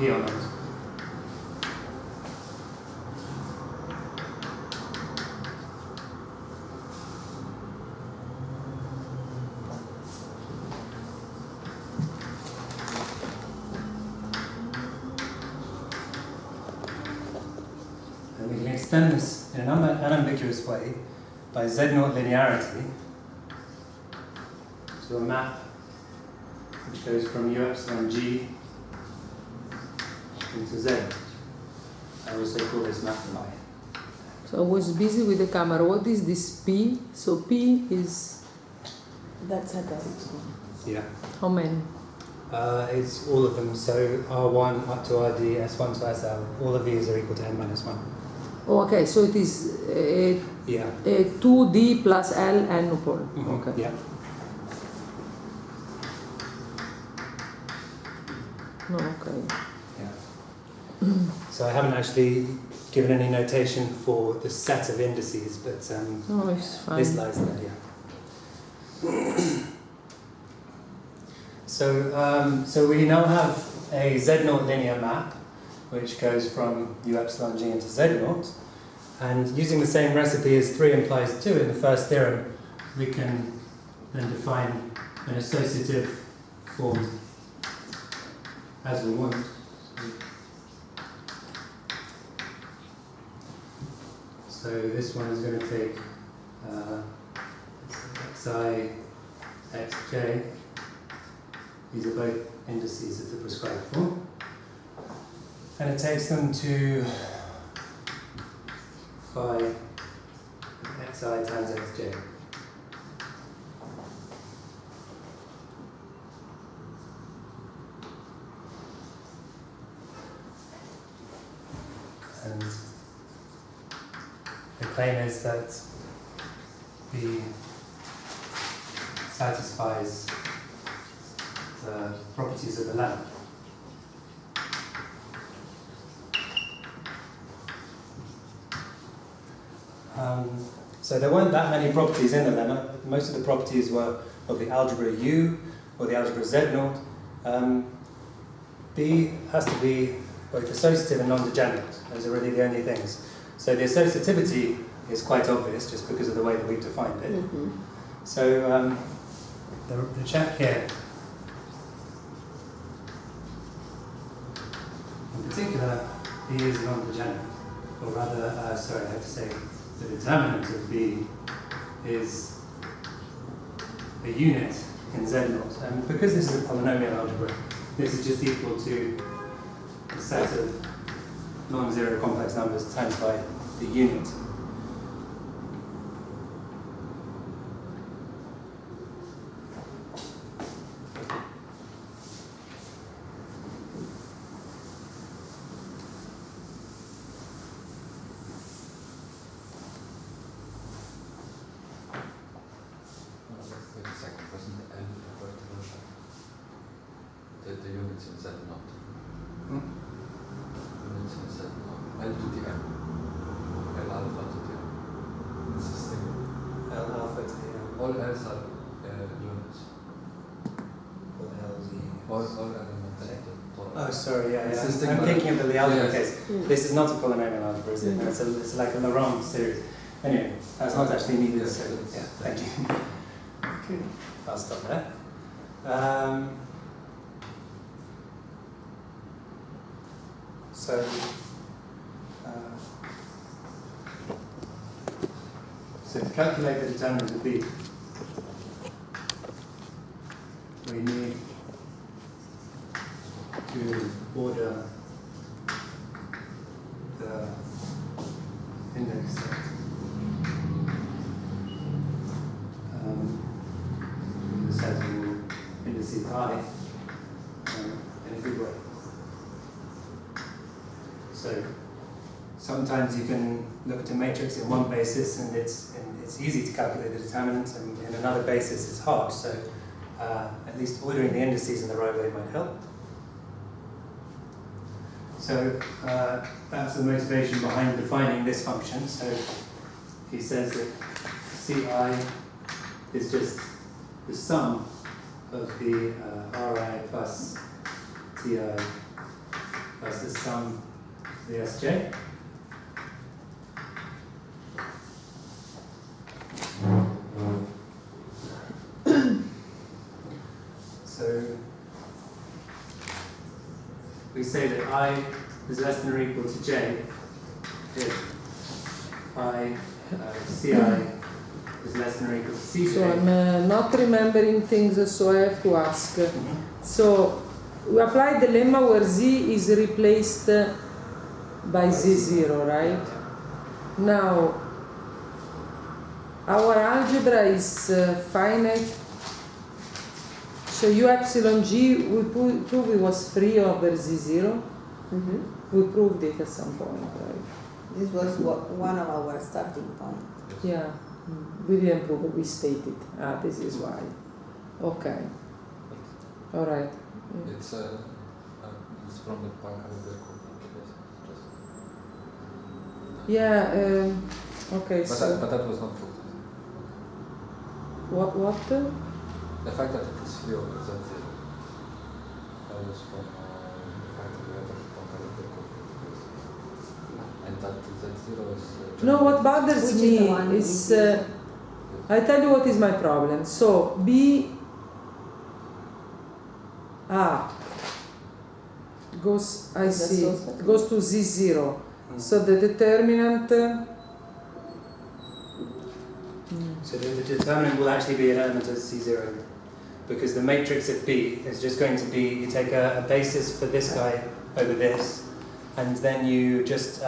P on it. And we can extend this in an unambiguous way by Z0 linearity to a map which goes from U epsilon G into Z. I also call this map phi. So I was busy with the camera. What is this P? So P is... That's a Yeah. How many? It's all of them. So R1 up to RD, S1 to SL. All of these are equal to n minus 1. Oh, okay, so it is Yeah. 2D plus L and upon. Mm-hmm. Okay. Yeah. No, okay. Yeah. So I haven't actually given any notation for the set of indices, but No, it's fine. this lies there, yeah. So we now have a Z0 linear map, which goes from U epsilon G into Z0, and using the same recipe as 3 implies 2 in the first theorem, we can then define an associative form as we want. So this one is going to take xi, xj. These are both indices of the prescribed form. And it takes them to phi xi times xj. And the claim is that the satisfies the properties of the lamp. So there weren't that many properties in the lemma. Most of the properties were of the algebra U or the algebra Z0. B has to be both associative and non-degenerate. Those are really the only things. So the associativity is quite obvious just because of the way that we've defined it. Mm-hmm. So the check here, in particular, B is non-degenerate, or rather, sorry, I have to say, the determinant of B is a unit in Z0. And because this is a polynomial algebra, this is just equal to the set of non-zero complex numbers times by the unit. The units in Z not. Units in Z not. L to the M. L alpha to the M. It's this thing. L alpha to the M. All L's are units. All L's are units. All elements. Oh, sorry, yeah, It's yeah. this thing I'm where- thinking of the algebra Yes. case. This is not a polynomial algebra, is it? No, it's like a Laurent series. Anyway, that's not actually needed, Yes, so it's- yeah, thank you. Okay, I'll stop there. So to calculate the determinant of B, we need to order the index set the set of indices I in a good way. So sometimes you can look at a matrix in one basis and it's easy to calculate the determinant, and in another basis it's hard. So at least ordering the indices in the right way might help. So that's the motivation behind defining this function. So he says that Ci is just the sum of the Ri plus Ti sum the Sj. So we say that I is less than or equal to j if I ci is less than or equal to cj. So I'm not remembering things, so I have to ask. So we apply the lemma where z is replaced by z0, right? Now, our algebra is finite. So u epsilon g, we proved it was free over z0. We proved it at some point, right? This was one of our starting points. Yeah, we didn't prove it, we stated. This is why. Okay. All right. It's from the Poincaré Yeah, okay, but so that was not proved. what? The fact that it is free over Z0 that was from the fact that we have a Poincaré and that Z0 is No, what bothers Which is me the one is, I tell you what is my problem. So B goes, I Is that see, so? goes to Z0. So the determinant, So the determinant will actually be an element of C0 because the matrix at B is just going to be, you take a basis for this guy over this, and then you just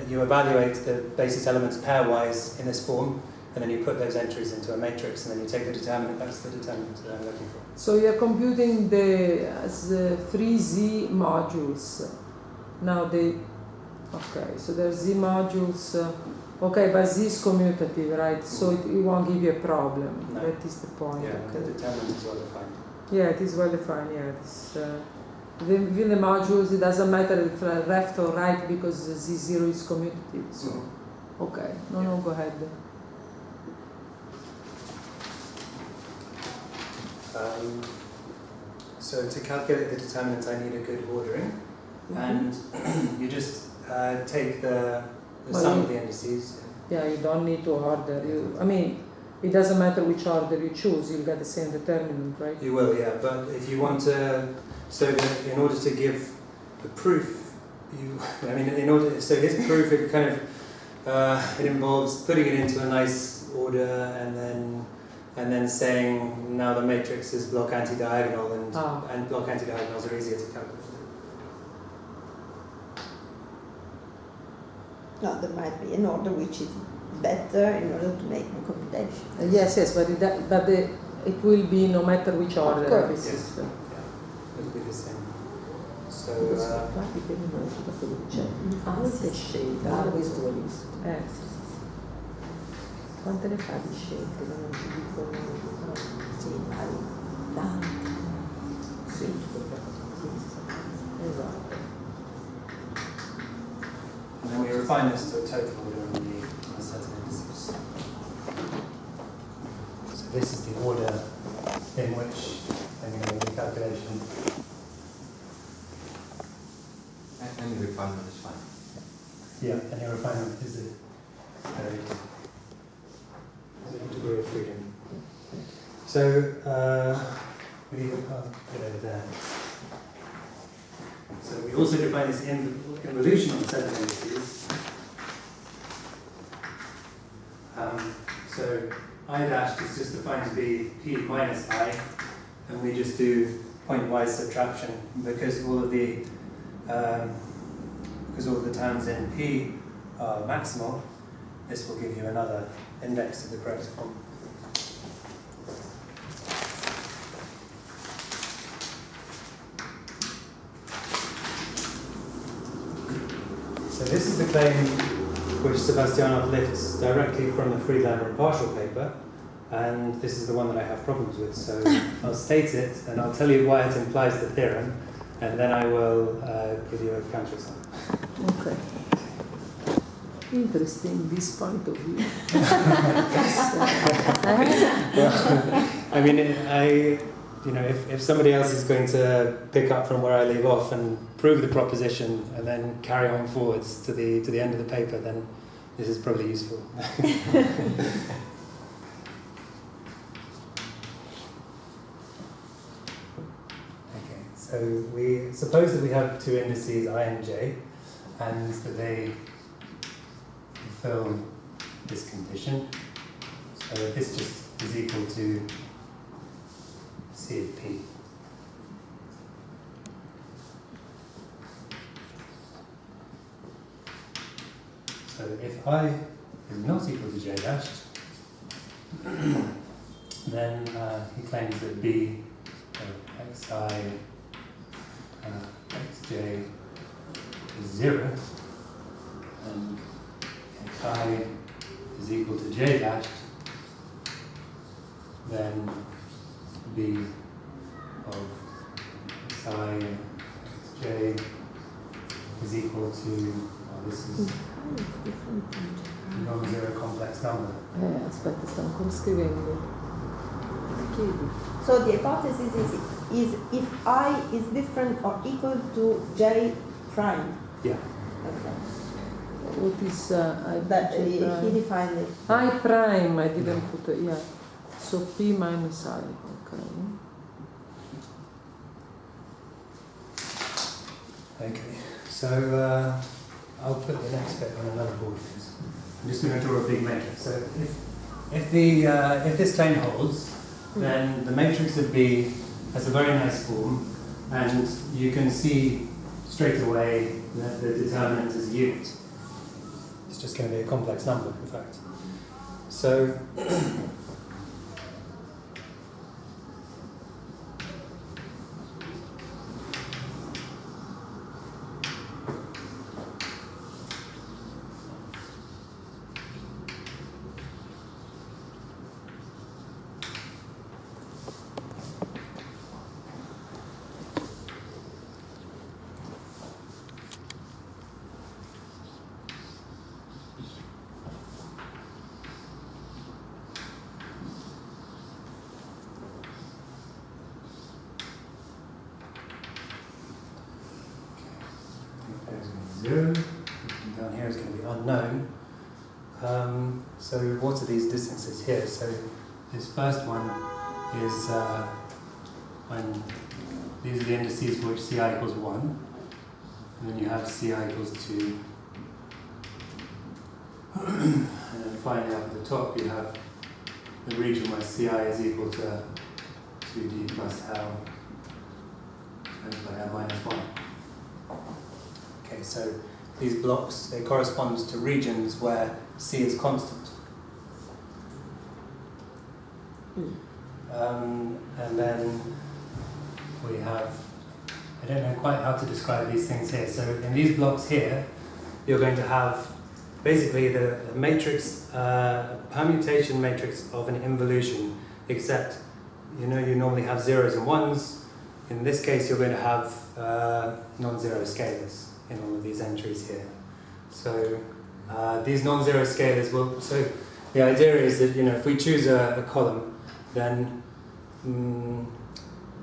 you evaluate the basis elements pairwise in this form, and then you put those entries into a matrix, and then you take the determinant, that's the determinant that I'm looking for. so you're computing the free Z modules. Now okay, so there's Z modules, okay, but Z is commutative, right? So it won't give you a problem. No. That is the point. Yeah, Okay. the determinant is well defined. Yeah, it is well defined, yeah. Within the modules, it doesn't matter if left or right because Z0 is commutative. So, okay, no, go ahead. So to calculate the determinant, I need a good ordering, and you just take the sum of the indices. Yeah, you don't need to order. I mean, it doesn't matter which order you choose, you'll get the same determinant, right? You will, yeah, but if you want to, so that in order to give the proof, so his proof, it kind of, it involves putting it into a nice order and then saying now the matrix is block anti-diagonal and block anti-diagonals are easier to calculate. No, there might be an order which is better in order to make the computation. Yes, but it will be no matter which order. course. Yes. Yeah, it'll be the same. So, Quante scelte? Questo l'ho visto. Quante ne fa di scelte? Che non ci dicono. Sì, tante. Sì, esatto. and then we refine this to a total order on the set of indices. So this is the order in which I'm going to do the calculation. Any refinement is fine. Yeah, any refinement is a degree of freedom. So we put it over there. So we also define this involutional set of indices. So I dash is just defined to be p minus I, and we just do pointwise subtraction because all of the terms in P are maximal. This will give you another index of the correct form. So this is the claim which Sebastianov lifts directly from the Friedlander partial paper, and this is the one that I have problems with. So I'll state it, and I'll tell you why it implies the theorem, and then I will give you a counterexample. Okay. Interesting, this point of view. I mean, you know, if somebody else is going to pick up from where I leave off and prove the proposition and then carry on forwards to the end of the paper, then this is probably useful. Okay, so we suppose that we have two indices I and j, and that they fulfill this condition. So this just is equal to C of P. So if I is not equal to j dashed, then he claims that B of xi xj is 0, and if I is equal to j dashed, then B of xi xj is equal to, well, this is non-zero complex number. Aspetta, sto ancora scrivendo. Chiedi. So the hypothesis is if I is different or equal to j prime. Yeah. Okay. What is I That J he prime? defined it. I prime, I didn't put it, yeah. So P minus I, okay. Okay, so I'll put the next bit on another board. Please. I'm just going to draw a big matrix. So if this claim holds, then the matrix of B has a very nice form, and you can see straight away that the determinant is a unit. It's just going to be a complex number, in fact. So zero, down here is going to be unknown. So what are these distances here? So this first one is when these are the indices for which ci equals 1, and then you have ci equals 2, and then finally up at the top you have the region where ci is equal to 2d plus l times by l minus 1. Okay, so these blocks, they correspond to regions where C is constant. And then we have, I don't know quite how to describe these things here. So in these blocks here, you're going to have basically the matrix, permutation matrix of an involution, except you normally have zeros and ones. In this case, you're going to have non-zero scalars in all of these entries here. So these non-zero scalars will, so the idea is that, if we choose a column, then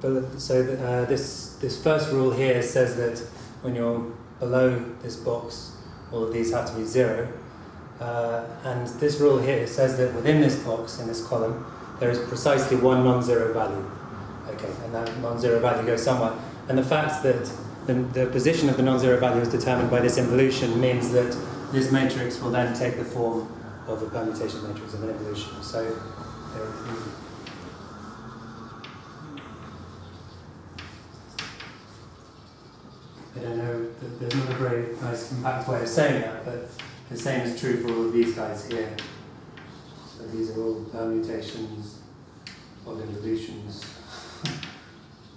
this first rule here says that when you're below this box, all of these have to be 0. And this rule here says that within this box, in this column, there is precisely one non-zero value. Okay, and that non-zero value goes somewhere. And the fact that the position of the non-zero value is determined by this involution means that this matrix will then take the form of a permutation matrix of an involution. So I don't know, there's not a very nice compact way of saying that, but the same is true for all of these guys here. So these are all permutations of involutions.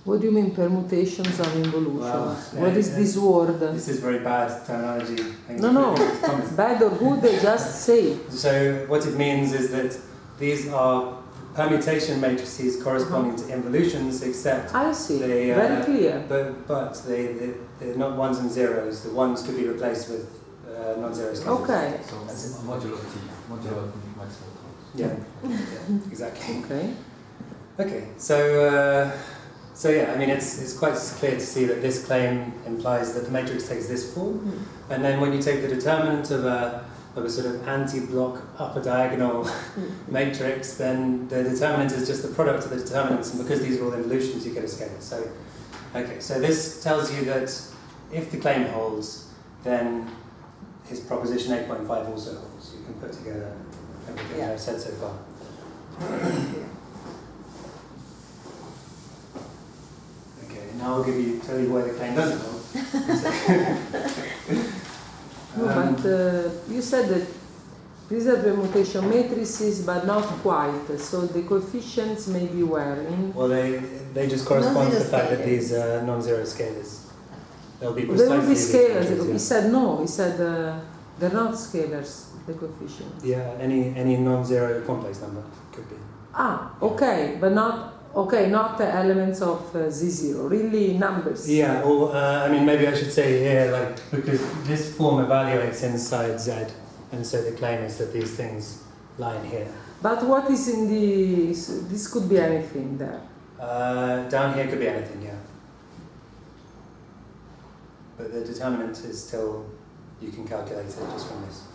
What do you mean permutations of involutions? Well, What is this word? This is very bad terminology. No, bad or good, they just say. So what it means is that these are permutation matrices corresponding to involutions, except I see, they, very clear. But they're not ones and zeros. The ones could be replaced with non-zero scalars. Okay. So modulo T, modulo maximum. Yeah, exactly. Okay. Okay, so yeah, I mean it's quite clear to see that this claim implies that the matrix takes this form, and then when you take the determinant of a sort of anti-block upper diagonal matrix, then the determinant is just the product of the determinants, and because these are all involutions, you get a scalar. So, okay, so this tells you that if the claim holds, then his proposition 8.5 also holds. You can put together everything that I've said so far. Okay, now I'll tell you why the claim doesn't hold. No, but you said that these are permutation matrices, but not quite. So the coefficients may be where in. Well, they just correspond to the fact that these are non-zero scalars. They'll be precisely. They will be scalars. Yeah. He said no. He said they're not scalars. The coefficients. Yeah, any non-zero complex number could be. Ah, okay, but not the elements of Z0. Really numbers. Yeah, or I mean, maybe I should say here, like, because this form evaluates inside Z, and so the claim is that these things lie in here. But what is in the? This could be anything there. Down here could be anything, yeah. But the determinant is still, you can calculate it just from this.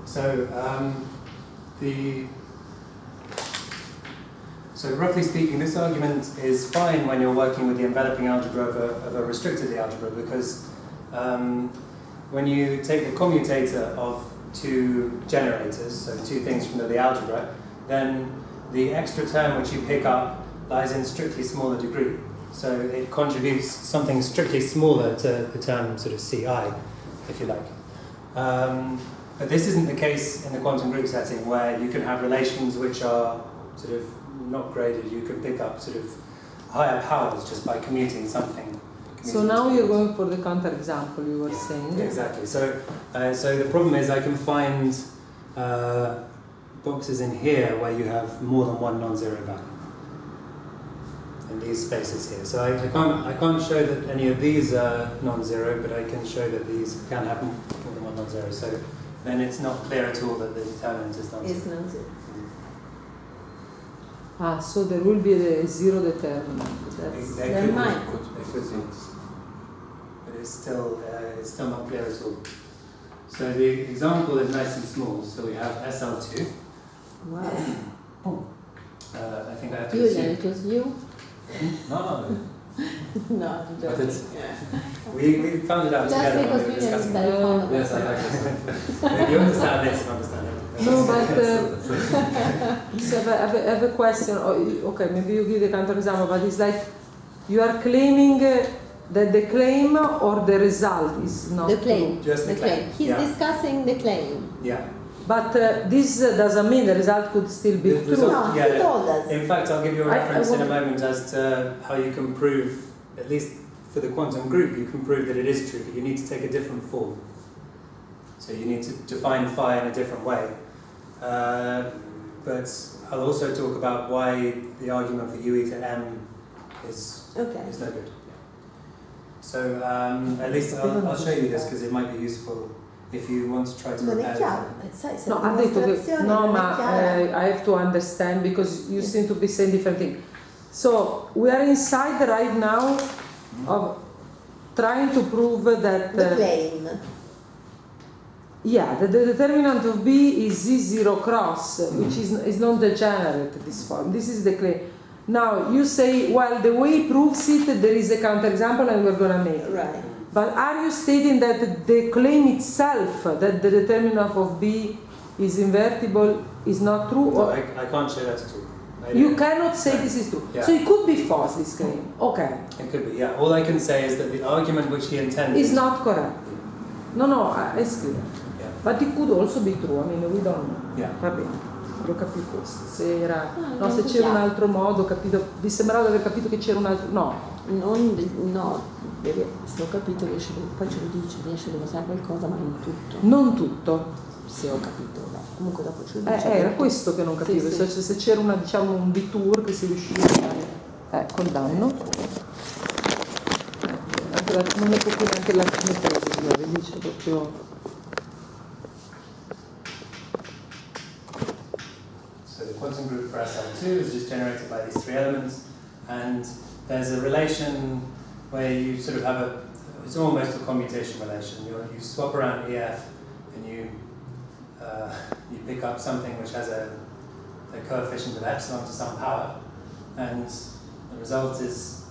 So so roughly speaking, this argument is fine when you're working with the enveloping algebra of a restricted algebra, because when you take the commutator of two generators, so two things from the algebra, then the extra term which you pick up lies in strictly smaller degree. So it contributes something strictly smaller to the term sort of CI, if you like. But this isn't the case in the quantum group setting, where you can have relations which are sort of not graded. You can pick up sort of higher powers just by commuting something. So now you're going for the counterexample you were saying. Exactly. So the problem is I can find boxes in here where you have more than one non-zero value in these spaces here. So I can't show that any of these are non-zero, but I can show that these can have more than one non-zero. So then it's not clear at all that the determinant is non-zero. Is non-zero. Ah, so there will be the zero determinant. That's There There could might. be, but it's still not clear at all. So the example is nice and small. So we have SL2. Wow. I think I have to Julian, assume. it was you? No. No, I'm But joking. it's, we found it out Just together because when we were Julian is discussing very it. fond of Yes, us. I like this. If you understand this, you understand it. No, but so I have a question. Okay, maybe you give the counterexample, but it's like you are claiming that the claim or the result is not The claim. true. Just the claim. He's Yeah. discussing the claim. Yeah. But this doesn't mean the result could still be The true. result- No, yeah, he told us. In fact, I'll give you a I reference in a want- moment as to how you can prove, at least for the quantum group, you can prove that it is true, but you need to take a different form. So you need to define phi in a different way. But I'll also talk about why the argument for U e to m is no good. So at least I'll show you this because it might be useful if you want to try to Non è repair chiaro, it. sai, se No, la ha detto che dimostrazione no, non è ma chiara. I have to understand because you seem to be saying different things. So we are inside right now of trying to prove that The claim. yeah, the determinant of B is Z0 cross, which is non-degenerate, this form. This is the claim. Now you say, well, the way he proves it, there is a counterexample and we're going to make it. Right. But are you stating that the claim itself, that the determinant of B is invertible, is not true? No, Or I can't show that at all. you cannot say this is true. Yeah. So it could be false, this claim. Okay. It could be, yeah. All I can say is that the argument which he intended Is not correct. No, it's clear. Yeah. But it could also be true, I mean, we don't know. Yeah. Va bene, l'ho capito questo. Se era, no, non se c'era un chiaro. altro modo, capito, vi sembrava di aver capito che c'era un altro. No. No, ho capito che poi ce lo dice, riesce a dimostrare qualcosa, ma non tutto. Non tutto. Se ho capito, no. Comunque dopo ce lo dice. Era questo che non capivo, Sì, sì. cioè, se c'era una, diciamo, un detour che si riusciva a fare. Col danno. Non è proprio neanche la tesi, dice proprio. for SL2 is just generated by these three elements, and there's a relation where you sort of have it's almost a commutation relation. You swap around EF and you pick up something which has a coefficient of epsilon to some power, and the result is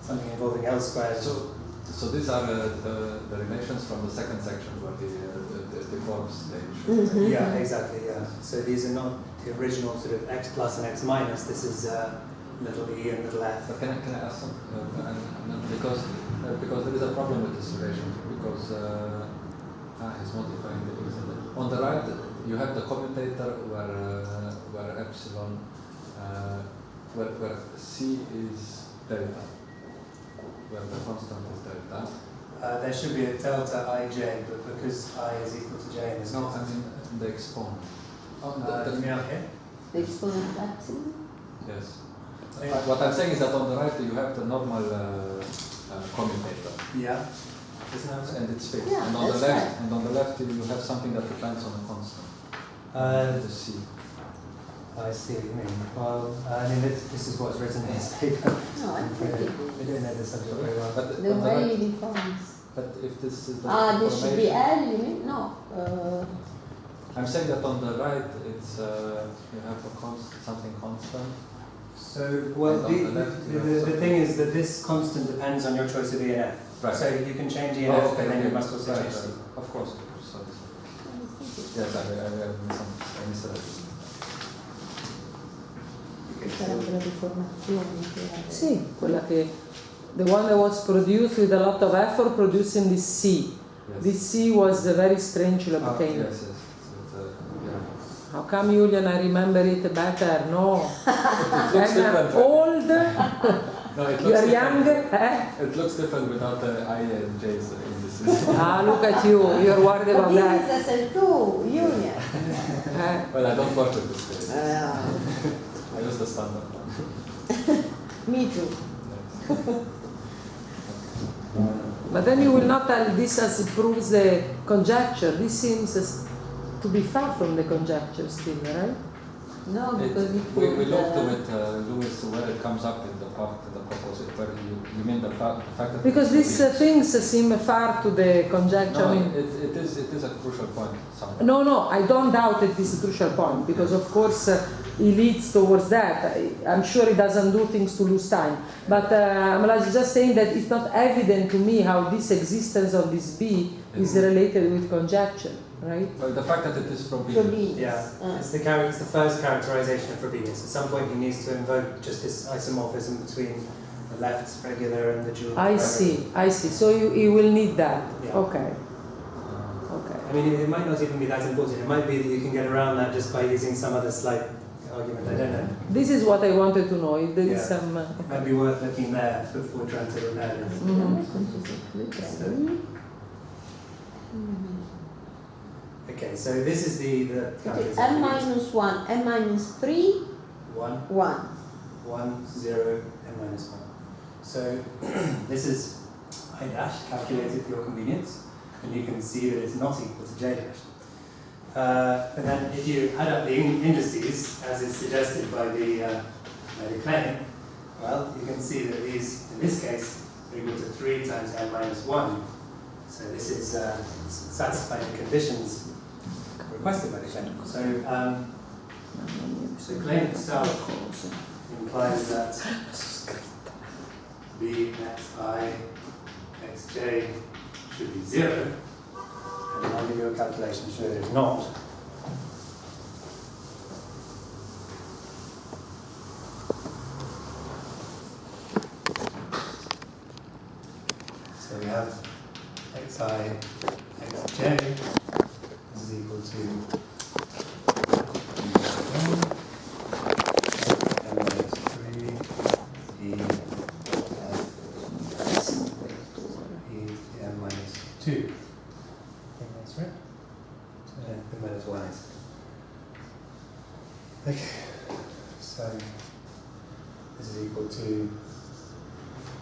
something involving L squared. So these are the relations from the second section, where the fourth stage. Mhm. Yeah, exactly, yeah. So these are not the original sort of x plus and x minus, this is little e and little f. But can I ask some? Because there is a problem with this relation, because he's modifying the example. On the right, you have the commutator where epsilon, where c is delta, where the constant is delta. There should be a delta ij, but because I is equal to j and it's No, not. I mean the exponent. You mean out here? The exponent of epsilon? Yes. Yeah. What I'm saying is that on the right you have the normal commutator, Yeah. Isn't that right? and it's fixed. Yeah, and on the that's left, right. and on the left you have something that depends on a constant. The c. I see what you mean. Well, I mean, this is what's written in his paper. No, I think it We don't know the subject very well. But the on the way right, it defines. but if this is the This should be information- L, you mean? No. I'm saying that on the right it's you have something constant. So, well, And on the left, you have the something. thing is that this constant depends on your choice of E and F. Right. So you can change E and F, and then you must also Right, change C. right. Of course. So, yes, I misunderstood. Sarebbe la deformazione che Sì, quella che the one that was produced with a lot of effort producing this C. Yes. This C was very strangely Ah, obtained. yes, yes. Yeah. How come, Julian, I remember it better? No. It looks I'm different. old, No, it you looks are young. different. Eh? It looks different without the I and J's in this. Ah, look at you, you're worried about that. This is SL2, union. Eh? Well, I don't work with this page. I use the standard one. Me too. Yes. But then you will not tell this as it proves the conjecture. This seems to be far from the conjecture still, right? No, because it we would, looked with Lewis where it comes up in the part of the proposal, where you mean the fact that Because these things seem far to the conjecture. no, I mean, it is a crucial point somewhere. no, I don't doubt that this is a crucial point, because of course he leads towards that. I'm sure he doesn't do things to lose time. But I'm just saying that it's not evident to me how this existence of this B is related with conjecture, right? Well, the fact that it is from Frobenius. Yeah, it's the first characterization of Frobenius. At some point, he needs to invoke just this isomorphism between the left regular and the dual. I see. So you will need that. Yeah. Okay. I mean, it might not even be that important. It might be that you can get around that just by using some other slight argument. I don't know. This is what I wanted to know. If there is Yeah. some. It might be worth looking there before trying to repair this. Okay, so this is the M minus 1, M minus 3, 1, 1. 1, 0, and minus 1. So this is I dash calculated for your convenience, and you can see that it's not equal to j dash. And then if you add up the indices, as is suggested by the claim, well, you can see that these, in this case, are equal to 3 times n minus 1. So this is satisfying the conditions requested by the claim. So the claim itself implies that b xi xj should be 0, and I'll give you a calculation to show that it's not. So we have xi xj is equal to n minus 3 e n minus 2. I think that's right. The minus 1 is. Okay, so this is equal to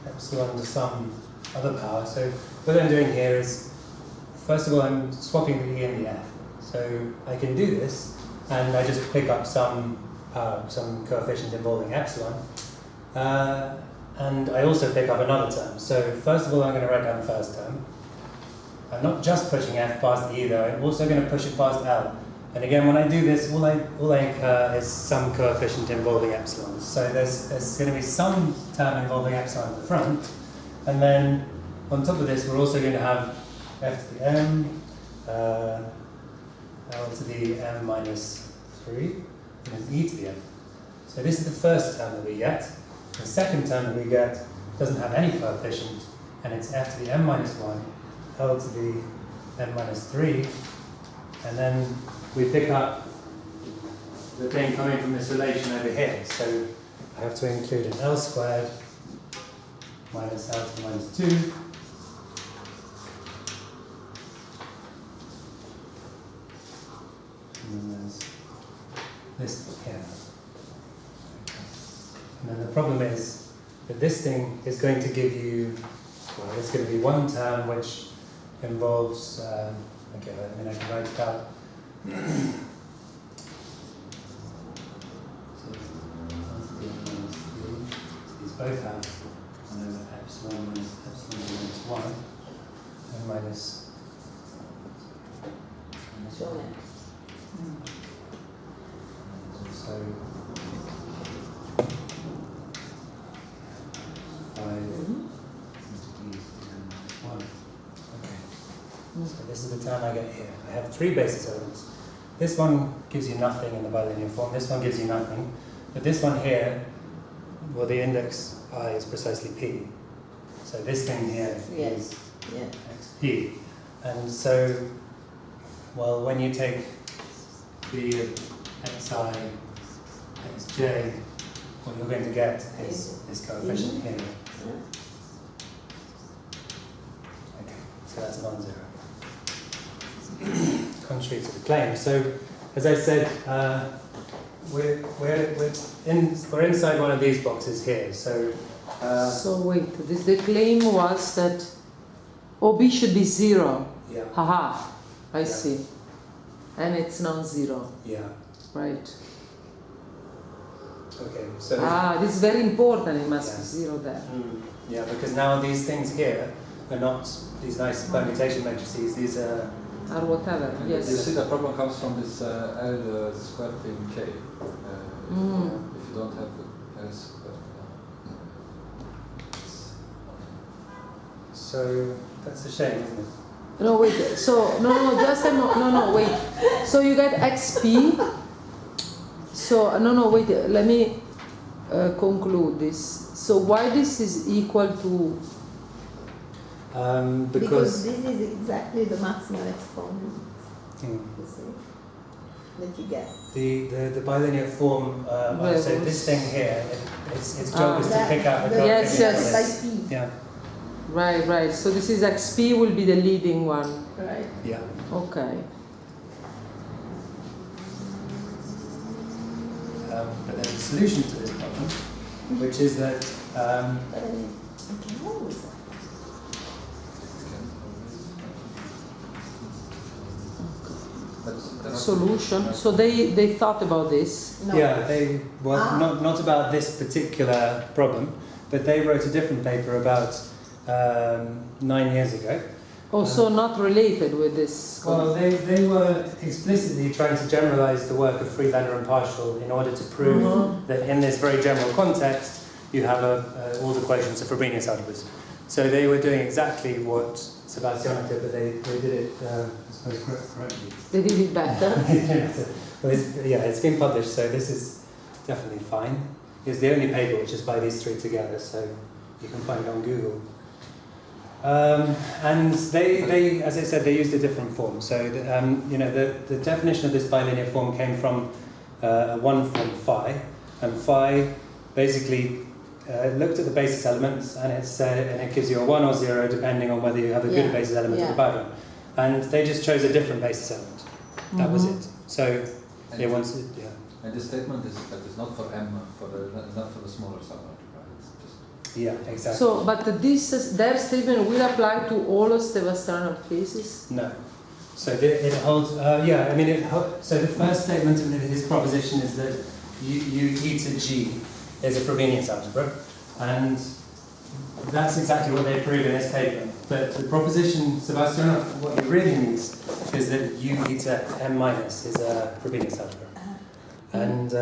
epsilon to some other power. So what I'm doing here is, first of all, I'm swapping the e and the f. So I can do this, and I just pick up some some coefficient involving epsilon. And I also pick up another term. So first of all, I'm going to write down the first term. I'm not just pushing f past e though, I'm also going to push it past l. And again, when I do this, all I incur is some coefficient involving epsilon. So there's going to be some term involving epsilon at the front, and then on top of this, we're also going to have f to the m, l to the m minus 3, and e to the m. So this is the first term that we get. The second term that we get doesn't have any coefficient, and it's f to the m minus 1, l to the m minus 3, and then we pick up the thing coming from this relation over here. So I have to include an L squared minus L to the minus 2. And then there's this here. And then the problem is that this thing is going to give you, well, it's going to be one term which involves, okay, I mean I can write it out. So these both have 1 over epsilon minus 1 and minus Sure. so 5 1. Okay. So this is the term I get here. I have 3 basis elements. This one gives you nothing in the bilinear form, this one gives you nothing, but this one here, well, the index I is precisely p. So this thing here is xp. And so, well, when you take the xi, xj, what you're going to get is this coefficient here. Okay, so that's non-zero. Contrary to the claim. So, as I said, we're inside one of these boxes here. So, so wait, the claim was that OB should be 0. yeah, Haha, I Yeah. see. And it's non-zero, yeah, right? okay. So, This is very important, it must Yeah. be 0 there. yeah, because now these things here are not these nice permutation matrices. These are Or whatever, And You yes. see, the problem comes from this L squared thing K. If you don't have the L squared. so that's a shame, isn't it? No, wait, so, no, wait. So you get XP. So, no, wait, let me conclude this. So why this is equal to, Because this is exactly the maximal exponent, Hmm. you see, that you get. The bilinear form, Where so was- this thing here, its job is to That- pick out the the- Yes, coefficient. yes. By P, Yeah, right, so this is XP will be the leading one. right? yeah. Okay. But there's a solution to this problem, which is that Okay, what was that? Solution. So they thought about this. No. yeah, they well Ah. not about this particular problem, but they wrote a different paper about 9 years ago. Also not related with this. Well, they were explicitly trying to generalize the work of Friedlander and Partial in order to prove that in this very general context you have all the equations of Frobenius algebras. So they were doing exactly what Sebastiano did, but they did it, I suppose, correctly. They did it better. Well, it's been published, so this is definitely fine. It's the only paper which is by these 3 together, so you can find it on Google. And they, as I said, they used a different form. So, the definition of this bilinear form came from a 1 form phi, and phi basically looked at the basis elements, and it gives you a 1 or 0 depending on whether you have a good Yeah. basis element or Yeah. a bad one. And they just chose a different basis element. That was it. So they wanted, yeah. And this statement is not for M, not for the smaller subalgebra. It's just Yeah, exactly. So, but their statement will apply to all of Sebastiano cases? No. So it holds, so the first statement of his proposition is that u e to g is a Frobenius algebra, and that's exactly what they prove in this paper. But the proposition, Sebastian, what it really means is that u e to m minus is a Frobenius algebra. And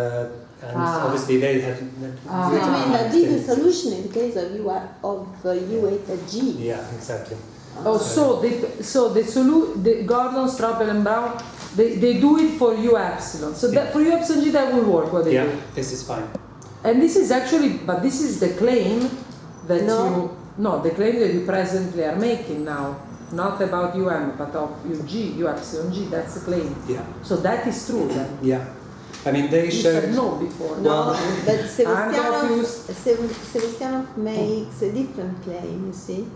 obviously they had... Which means that this is a solution in the case of u eta g. Yeah, exactly. Oh, so the Gordon, Straubel, and Brown, they do it for u epsilon. So that for u epsilon g that will work. What they do. This is fine. And this is actually, but this is the claim that the claim that you presently are making now, not about um, but of u epsilon g. That's the claim. Yeah. So that is true then. Yeah. I mean, they You showed... said no before. No, but confused. Sebastianov makes a different claim, you see.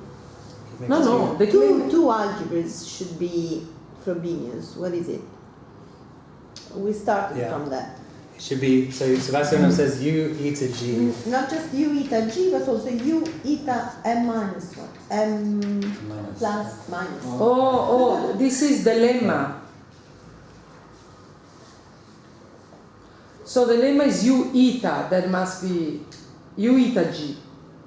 No, the claim... Two algebras should be Frobenius. What is it? We started from that. It should be, so Sebastianov says u e to g. Not just u eta g, but also u eta m minus 1. M plus minus. Oh, this is the lemma. So the lemma is u eta, that must be u eta g.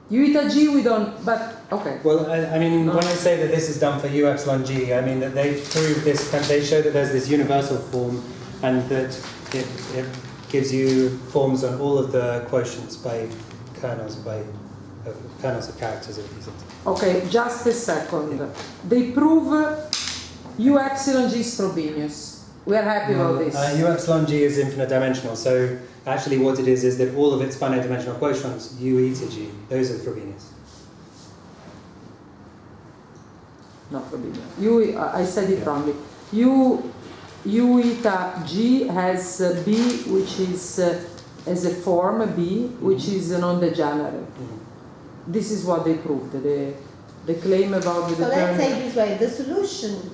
U eta g we don't, but okay. Well, I mean, when I say that this is done for u epsilon g, I mean that they prove this, they show that there's this universal form and that it gives you forms on all of the quotients by kernels, kernels of characters of these things. Okay, just a second. They prove u epsilon g is Frobenius. We are happy about this. U epsilon g is infinite dimensional, so actually what it is that all of its finite dimensional quotients, u e to g, those are Frobenius. Not Frobenius. I said it wrongly. U eta g has b, which is as a form b, which is non-degenerate. This is what they proved. The claim about the So let's say this way: the solution.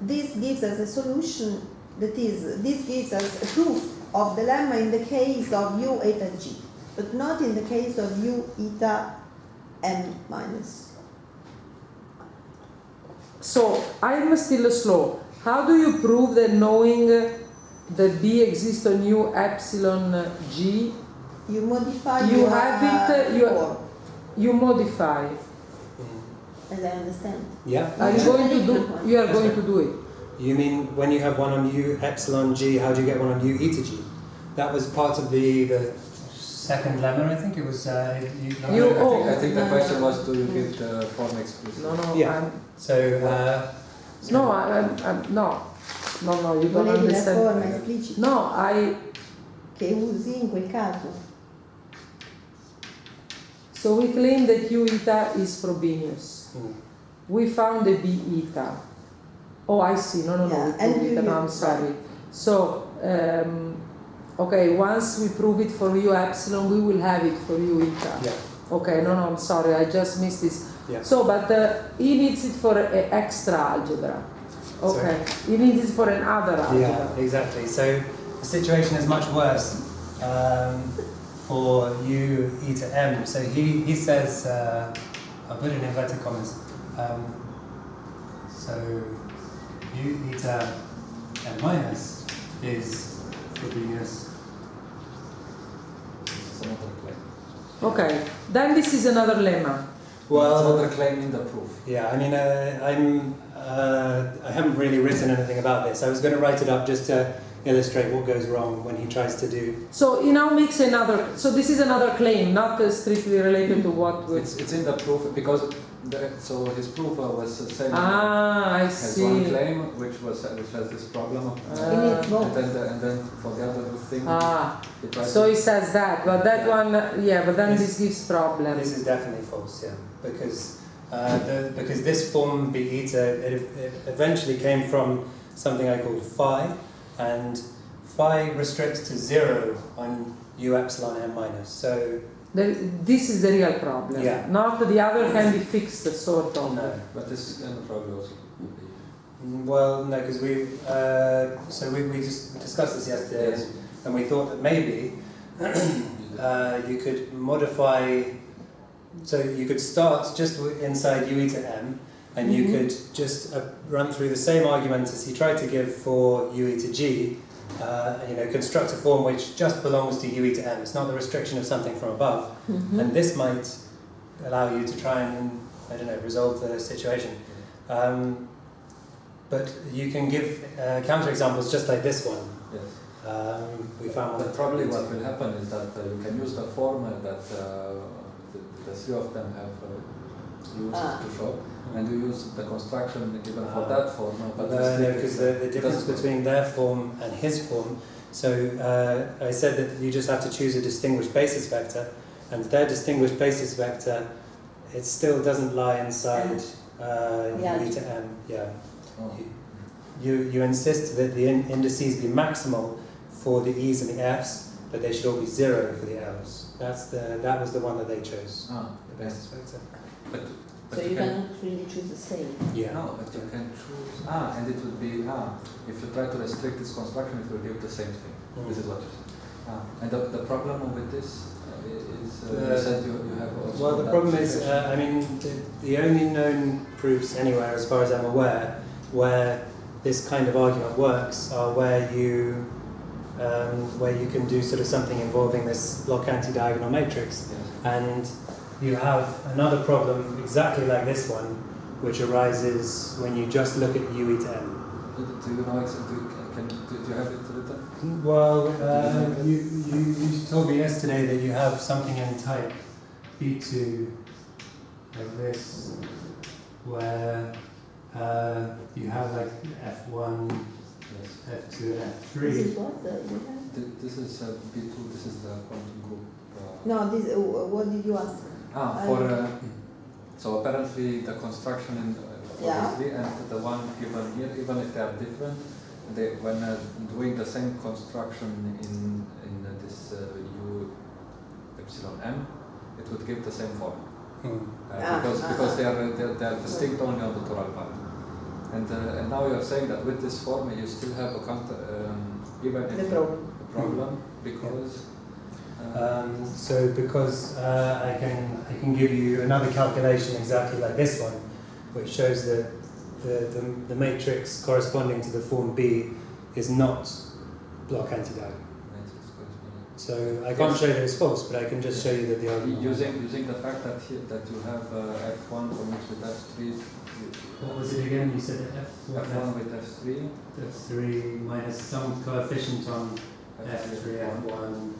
This gives us a solution. That is, this gives us a proof of the lemma in the case of u eta g, but not in the case of u eta m minus. So I'm still slow. How do you prove that knowing that b exists on u epsilon g? You modify. You have it. You modify. As I understand. Yeah. Are you going to do? You are going to do it. You mean when you have one on u epsilon g, how do you get one on u e to g? That was part of the second lemma, I think it was. I think the question was, do you give the form explicit? No. Yeah. No, you don't Volevi la forma understand. esplicita No, che usi in quel caso. So we claim that u eta is Frobenius. We found the b eta. Oh, I see. No. And We proved it. No, I'm sorry. So, okay, once we prove it for u epsilon, we will have it for u eta. Yeah. Okay, no, I'm sorry. I just missed this. Yeah. So, but he needs it for an extra algebra. Okay. He needs it for another algebra. Yeah, exactly. So the situation is much worse for u e to m. So he says, I'll put it in inverted commas. So u e to m minus is Frobenius. It's another claim. Okay. Then this is another lemma. Well, it's another claim in the proof. Yeah, I mean, I haven't really written anything about this. I was going to write it up just to illustrate what goes wrong when he tries to do. So he now makes another. So this is another claim, not strictly related to what we. It's in the proof because so his proof was saying I has see. one claim which has this problem and then for the other thing he tries So to, he says that, but that one, but then this gives problem. This is definitely false, yeah, because this form b eta it eventually came from something I called phi, and phi restricts to 0 on u epsilon m minus. So This is the real problem. Yeah. Not the other can be fixed, sort of. no. but this kind of problem also would be Well, no, because we just discussed this yesterday, Yes. and we thought that maybe you could modify. So you could start just inside u e to m, and you could just run through the same argument as he tried to give for u e to g, construct a form which just belongs to UE to M. It's not the restriction of something from above. And this might allow you to try and, resolve the situation. But you can give counterexamples just like this one. Yes. We found But one. probably what will happen is that you can use the form that the three of them have used to show, and you use the construction given for that form. But No, because the difference between their form and his form, so I said that you just have to choose a distinguished basis vector, and their distinguished basis vector, it still doesn't lie inside UE to M. Yeah. Oh. You insist that the indices be maximal for the E's and the F's, but they should all be 0 for the L's. That was the one that they chose, the basis vector. But So you cannot really choose the same. Yeah. No, but you can choose. And it would be if you try to restrict this construction, it will give the same thing. This is what you said. And the problem with this is you said you have also. Well, the problem is, the only known proofs anywhere, as far as I'm aware, where this kind of argument works, are where you can do sort of something involving this block anti-diagonal matrix, and you have another problem exactly like this one, which arises when you just look at UE to M. Do you know exactly? Do you have it written? Well, you told me yesterday that you have something in type B2 like this, where you have like F1, F2, and F3. This is what you have? This is B2. This is the quantum group. No, this. What did you ask? So apparently the construction in for three and the one given here, even if they are different, when doing the same construction in this U epsilon M, it would give the same form. Because they are distinct only on the toral part. And now you are saying that with this form you still have a problem because. Because I can give you another calculation exactly like this one, which shows that the matrix corresponding to the form B is not block anti-diagonal. So I can't show that it's false, but I can just show you that the argument. Using the fact that you have F1 mixed with F3. What was it again? You said F1 with F3. F3 minus some coefficient on F3, F1.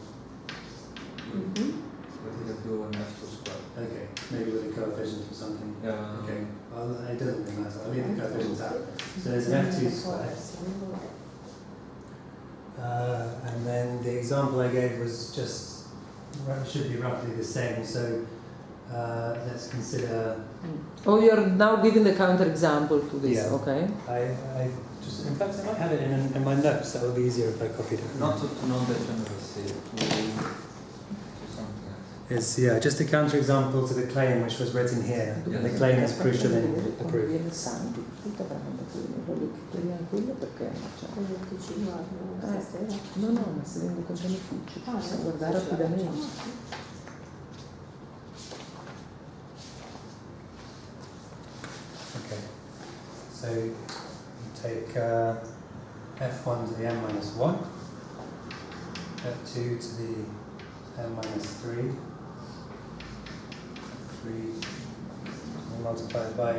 F2 and F2 squared. Okay, maybe with a coefficient or something. Yeah. Okay, well, it doesn't really matter. I'll leave the coefficients out. So there's an F2 squared. And then the example I gave was just, should be roughly the same. So let's consider. Oh, you're now giving the counterexample to this, okay? I just, in fact, I might have it in my notes. That would be easier if I copied it. Not to non-degeneracy, to something else. Is just a counterexample to the claim which was written here. Yes. And the claim is crucial in the proof. No, ma se vengo con benefici, posso guardare rapidamente. Okay, so you take F1 to the n minus 1, F2 to the n minus 3, 3 multiplied by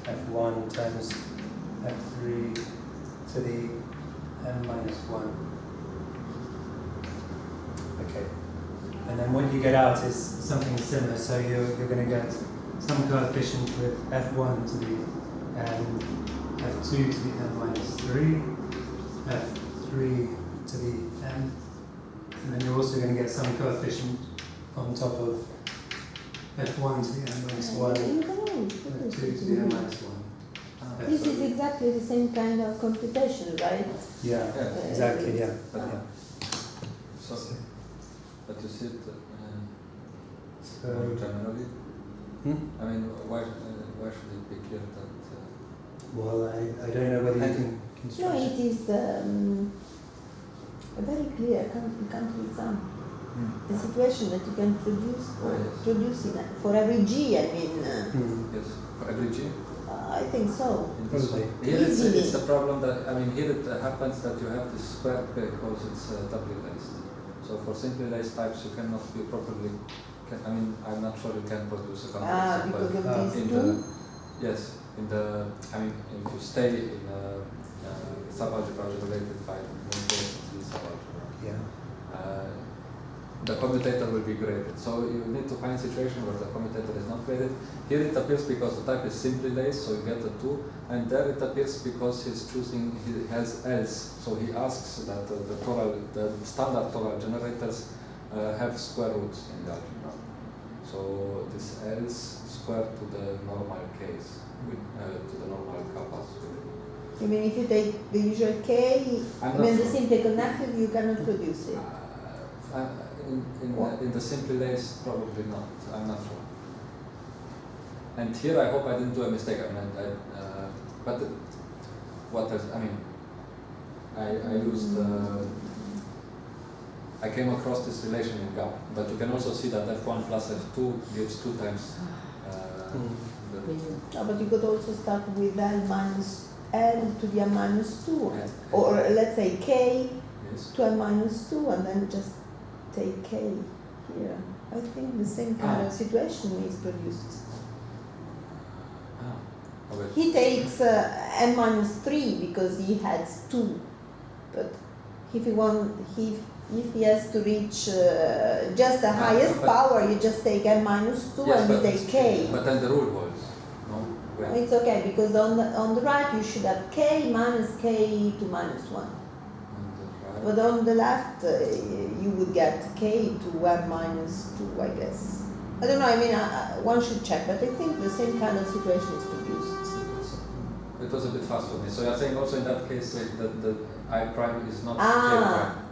F1 times F3 to the n minus 1. Okay, and then what you get out is something similar, so you're going to get some coefficient with F1 to the n, F2 to the n minus 3, F3 to the n, and then you're also going to get some coefficient on top of F1 to the n minus 1, F2 to the n minus 1. This is exactly the same kind of computation, right? Yeah, exactly, yeah. So, but you see it So, generally? I mean, why should it be clear that... well, I don't know whether you can construct No, it is a very clear country example. The situation that you can produce in, for every G, I mean. Yes, for every G? I think so. In this Probably. one. Here Easily. it's the problem that, I mean, here it happens that you have this square because it's doubly laced. So for simply laced types, you cannot be properly, I mean, I'm not sure you can produce a complete Because of these in two? the, yes, in the, I mean, if you stay in subalgebra related by the subalgebra. Yeah. The commutator will be graded. So you need to find a situation where the commutator is not graded. Here it appears because the type is simply laced, so you get a 2, and there it appears because he's choosing, he has else. So he asks that the standard Torah generators have square roots in the algebra. So this else square to the normal case, to the normal kappas. I mean, if you take the usual K, I'm when not the sure. simply connected, you cannot produce it. In the simply laced, probably not. I'm not sure. And here, I hope I didn't do a mistake. I mean, but what else? I mean, I used. I came across this relation in GAP, but you can also see that F1 plus F2 gives 2 times. No, but you could also start with L minus L to the N minus 2, Yeah. or let's say K Yes. to N minus 2, and then just take K here. I think the same kind of situation is produced. Okay. He takes N minus 3 because he has 2, but if he has to reach just the highest but- power, you just take N minus 2 Yes, and you but- take K. But then the rule holds. No. When- It's okay, because on the right you should have K minus K to minus 1. But on the left, you would get K to N minus 2, I guess. I don't know, I mean, one should check, but I think the same kind of situation is produced. It was a bit fast for me. So you're saying also in that case that the I prime is not J Ah. prime.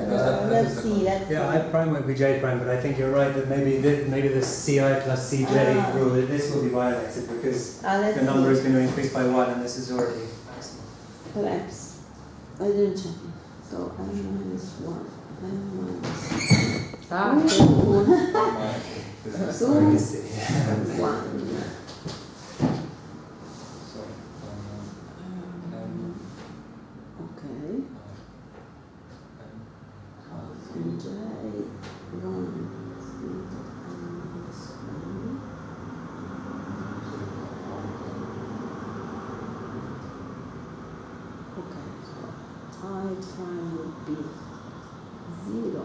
Because that Let's is the see, let's Yeah, see. I prime would be J prime, but I think you're right that maybe the CI plus CJ Ah. rule, this will be violated because Let's the number is see. going to increase by 1 and this is already maximum. Perhaps. I didn't check it. So N minus 1, N minus Ah, two, This is Two. Hard to see. 1. so, Okay. And J 1 minus 1. Okay, so I prime would be 0,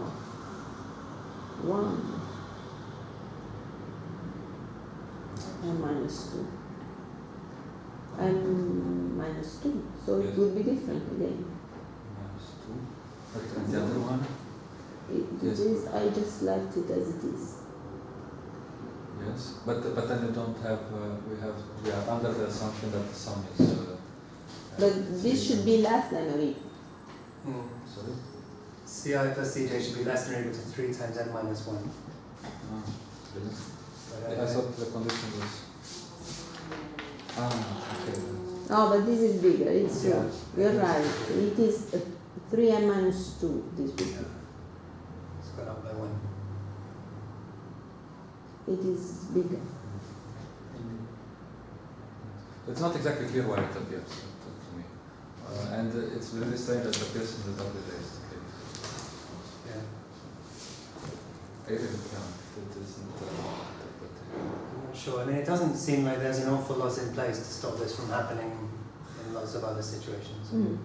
1, and minus 2. And minus 2, so Yes. it would be different again. minus 2. But the other one? It Yes. is, I just left it as it is. Yes. But then you don't have, we are under the assumption that the sum is. But this should be less than or equal. Sorry? CI plus CJ should be less than or equal to 3 times N minus 1. Really? But I thought the condition was. Okay. Oh, but this is bigger, it's true. Yeah. You're right. It is 3n minus 2, this would be. It's gone up by 1. It is bigger. It's not exactly clear why it appears to me. And it's really strange that it appears in the doubly laced case. Yeah. It isn't. I'm not sure. I mean, it doesn't seem like there's an awful lot in place to stop this from happening in lots of other situations. Mm.